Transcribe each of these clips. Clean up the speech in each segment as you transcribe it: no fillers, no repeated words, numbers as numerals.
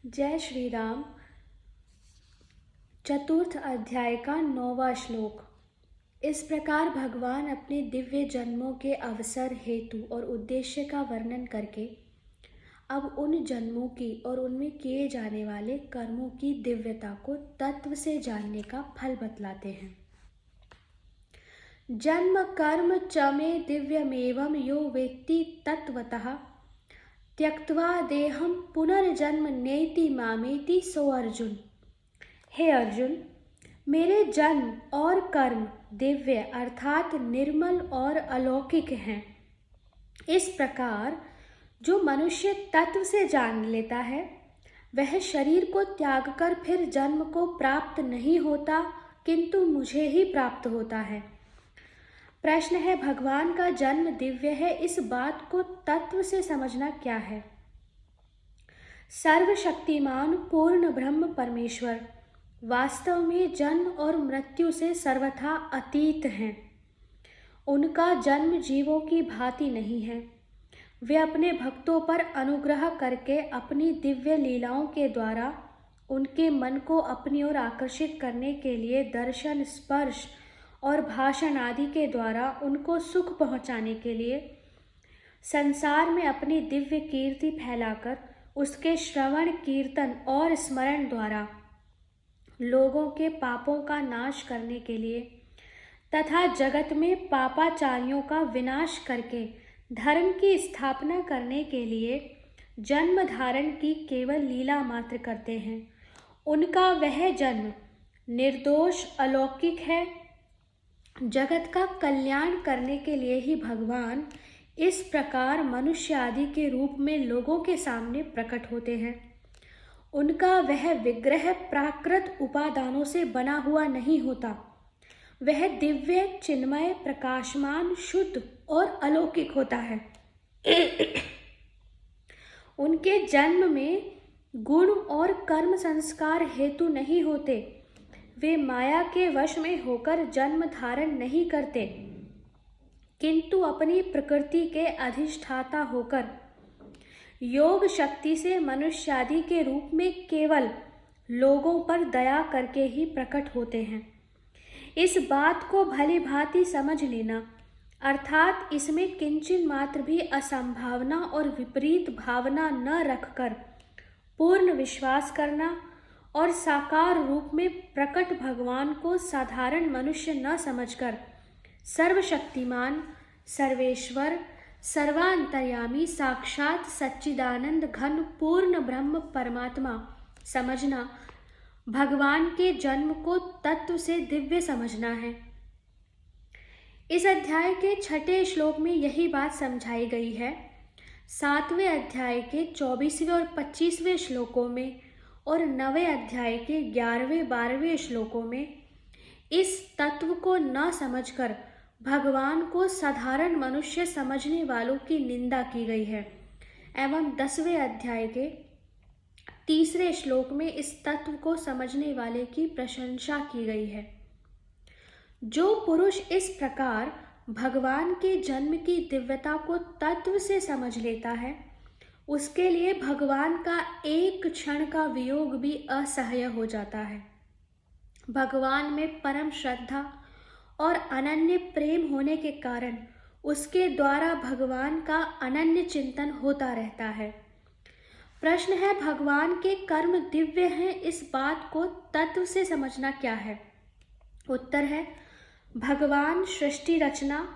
जय श्री राम। चतुर्थ अध्याय का 9वां श्लोक। इस प्रकार भगवान अपने दिव्य जन्मों के अवसर, हेतु और उद्देश्य का वर्णन करके अब उन जन्मों की और उनमें किए जाने वाले कर्मों की दिव्यता को तत्व से जानने का फल बतलाते हैं। जन्म कर्म च मे दिव्यमेवं यो वेत्ति तत्वतः त्यक्त्वा देहं पुनर्जन्म नेति मामेति सो अर्जुन। हे अर्जुन, मेरे जन्म और कर्म दिव्य अर्थात निर्मल और अलौकिक हैं। इस प्रकार जो मनुष्य तत्व से जान लेता है वह शरीर को त्याग कर फिर जन्म को प्राप्त नहीं होता, किंतु मुझे ही प्राप्त होता है। प्रश्न है, भगवान का जन्म दिव्य है, इस बात को तत्व से समझना क्या है? सर्वशक्तिमान पूर्ण ब्रह्म परमेश्वर वास्तव में जन्म और मृत्यु से सर्वथा अतीत हैं। उनका जन्म जीवों की भांति नहीं है। वे अपने भक्तों पर अनुग्रह करके अपनी दिव्य लीलाओं के द्वारा उनके मन को अपनी ओर आकर्षित करने के लिए दर्शन, स्पर्श और भाषण आदि के द्वारा उनको सुख पहुंचाने के लिए संसार में अपनी दिव्य कीर्ति फैलाकर उसके श्रवण, कीर्तन और स्मरण द्वारा लोगों के पापों का नाश करने के लिए तथा जगत में पापाचारियों का विनाश करके धर्म की स्थापना करने के लिए जन्म धारण की केवल लीला मात्र करते हैं। उनका वह जन्म निर्दोष, अलौकिक है। जगत का कल्याण करने के लिए ही भगवान इस प्रकार मनुष्य आदि के रूप में लोगों के सामने प्रकट होते हैं। उनका वह विग्रह प्राकृत उपादानों से बना हुआ नहीं होता। वह दिव्य, चिन्मय, प्रकाशमान, शुद्ध और अलौकिक होता है। उनके जन्म में गुण और कर्म संस्कार हेतु नहीं होते। वे माया के वश में होकर जन्म धारण नहीं करते, किंतु अपनी प्रकृति के अधिष्ठाता होकर योग शक्ति से मनुष्यादि के रूप में केवल लोगों पर दया करके ही प्रकट होते हैं। इस बात को भली भांति समझ लेना, अर्थात इसमें किंचित मात्र भी असंभावना और विपरीत भावना न रखकर पूर्ण विश्वास करना और साकार रूप में प्रकट भगवान को साधारण मनुष्य न समझकर सर्वशक्तिमान, सर्वेश्वर, सर्वांतर्यामी, साक्षात सच्चिदानंद घन पूर्ण ब्रह्म परमात्मा समझना भगवान के जन्म को तत्व से दिव्य समझना है। इस अध्याय के 6ठे श्लोक में यही बात समझाई गई है। 7वें अध्याय के 24वें और 25वें श्लोकों में और 9वें अध्याय के 11वें 12वें श्लोकों में इस तत्व को न समझकर भगवान को साधारण मनुष्य समझने वालों की निंदा की गई है एवं 10वें अध्याय के 3रे श्लोक में इस तत्व को समझने वाले की प्रशंसा की गई है। जो पुरुष इस प्रकार भगवान के जन्म की दिव्यता को तत्व से समझ लेता है उसके लिए भगवान का एक क्षण का वियोग भी असह्य हो जाता है। भगवान में परम श्रद्धा और अनन्य प्रेम होने के कारण उसके द्वारा भगवान का अनन्य चिंतन होता रहता है। प्रश्न है, भगवान के कर्म दिव्य हैं, इस बात को तत्व से समझना क्या है? उत्तर है, भगवान सृष्टि रचना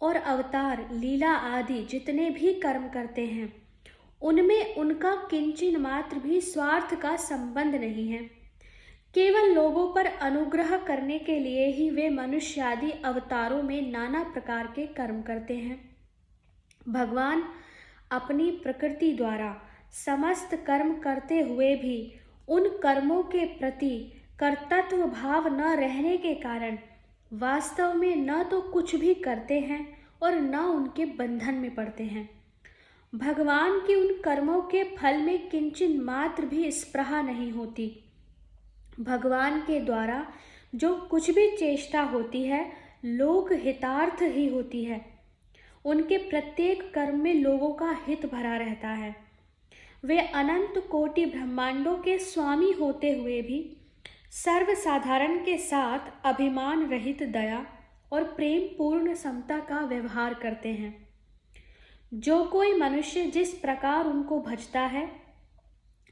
और अवतार, लीला आदि जितने भी कर्म करते हैं उनमें उनका किंचित मात्र भी स्वार्थ का संबंध नहीं है। केवल लोगों पर अनुग्रह करने के लिए ही वे मनुष्य आदि अवतारों में नाना प्रकार के कर्म करते हैं। भगवान अपनी प्रकृति द्वारा समस्त कर्म करते हुए भी उन कर्मों के प्रति कर्तृत्व भाव न रहने के कारण वास्तव में न तो कुछ भी करते हैं और न उनके बंधन में पड़ते हैं। भगवान की उन कर्मों के फल में किंचित मात्र भी स्पृहा नहीं होती। भगवान के द्वारा जो कुछ भी चेष्टा होती है लोक हितार्थ ही होती है। उनके प्रत्येक कर्म में लोगों का हित भरा रहता है। वे अनंत कोटि ब्रह्मांडों के स्वामी होते हुए भी सर्वसाधारण के साथ अभिमान रहित दया और प्रेम पूर्ण समता का व्यवहार करते हैं। जो कोई मनुष्य जिस प्रकार उनको भजता है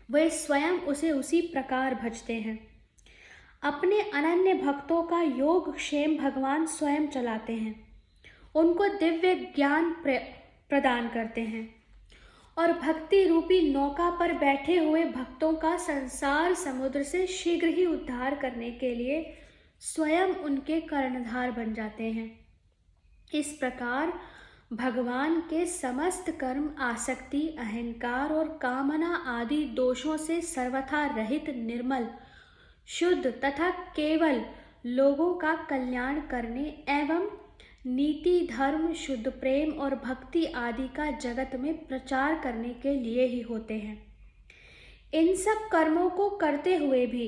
वे स्वयं उसे उसी प्रकार भजते हैं। अपने अनन्य भक्तों का योग क्षेम भगवान स्वयं चलाते हैं, उनको दिव्य ज्ञान प्रदान करते हैं और भक्ति रूपी नौका पर बैठे हुए भक्तों का संसार समुद्र से शीघ्र ही उद्धार करने के लिए स्वयं उनके कर्णधार बन जाते हैं। इस प्रकार भगवान के समस्त कर्म आसक्ति, अहंकार और कामना आदि दोषों से सर्वथा रहित, निर्मल, शुद्ध तथा केवल लोगों का कल्याण करने एवं नीति, धर्म, शुद्ध प्रेम और भक्ति आदि का जगत में प्रचार करने के लिए ही होते हैं। इन सब कर्मों को करते हुए भी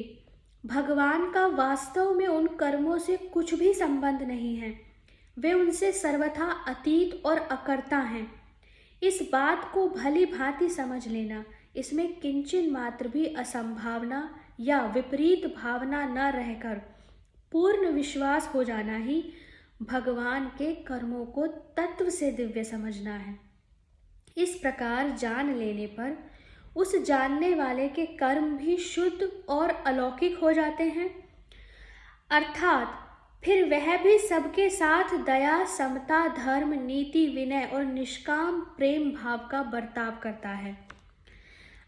भगवान का वास्तव में उन कर्मों से कुछ भी संबंध नहीं है, वे उनसे सर्वथा अतीत और अकर्ता हैं। इस बात को भली भांति समझ लेना, इसमें किंचन मात्र भी असंभावना या विपरीत भावना न रहकर पूर्ण विश्वास हो जाना ही भगवान के कर्मों को तत्व से दिव्य समझना है। इस प्रकार जान लेने पर उस जानने वाले के कर्म भी शुद्ध और अलौकिक हो जाते हैं, अर्थात फिर वह भी सबके साथ दया, समता, धर्म, नीति, विनय और निष्काम प्रेम भाव का बर्ताव करता है।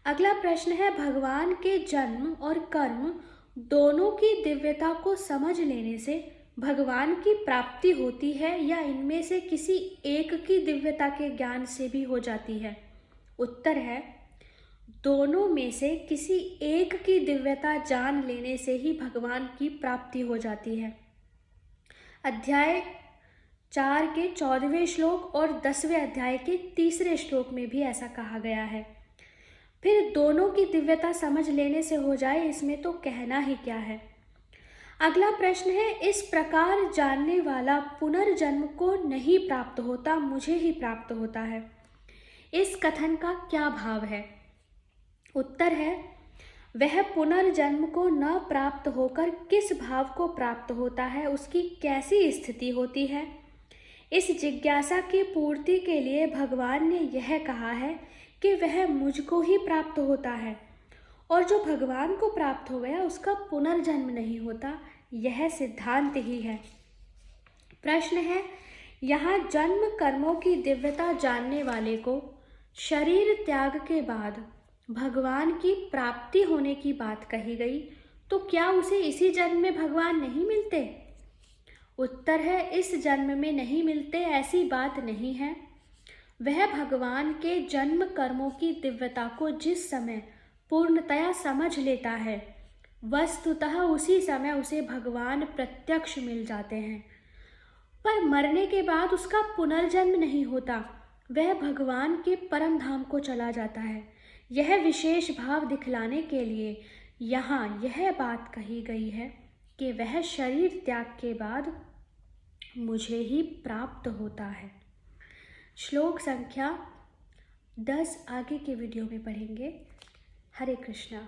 अगला प्रश्न है, भगवान के जन्म और कर्म दोनों की दिव्यता को समझ लेने से भगवान की प्राप्ति होती है या इनमें से किसी एक की दिव्यता के ज्ञान से भी हो जाती है? उत्तर है, दोनों में से किसी एक की दिव्यता जान लेने से ही भगवान की प्राप्ति हो जाती है। अध्याय 4 के 14वें श्लोक और 10वें अध्याय के 3रे श्लोक में भी ऐसा कहा गया है। फिर दोनों की दिव्यता समझ लेने से हो जाए, इसमें तो कहना ही क्या है। अगला प्रश्न है, इस प्रकार जानने वाला पुनर्जन्म को नहीं प्राप्त होता, मुझे ही प्राप्त होता है, इस कथन का क्या भाव है? उत्तर है, वह पुनर्जन्म को न प्राप्त होकर किस भाव को प्राप्त होता है, उसकी कैसी स्थिति होती है, इस जिज्ञासा की पूर्ति के लिए भगवान ने यह कहा है कि वह मुझको ही प्राप्त होता है और जो भगवान को प्राप्त हो गया उसका पुनर्जन्म नहीं होता, यह सिद्धांत ही है। प्रश्न है, यहाँ जन्म कर्मों की दिव्यता जानने वाले को शरीर त्याग के बाद भगवान की प्राप्ति होने की बात कही गई, तो क्या उसे इसी जन्म में भगवान नहीं मिलते? उत्तर है, इस जन्म में नहीं मिलते ऐसी बात नहीं है। वह भगवान के जन्म कर्मों की दिव्यता को जिस समय पूर्णतया समझ लेता है, वस्तुतः उसी समय उसे भगवान प्रत्यक्ष मिल जाते हैं, पर मरने के बाद उसका पुनर्जन्म नहीं होता, वह भगवान के परम धाम को चला जाता है। यह विशेष भाव दिखलाने के लिए यहाँ यह बात कही गई है कि वह शरीर त्याग के बाद मुझे ही प्राप्त होता है। श्लोक संख्या 10 आगे के वीडियो में पढ़ेंगे। हरे कृष्णा।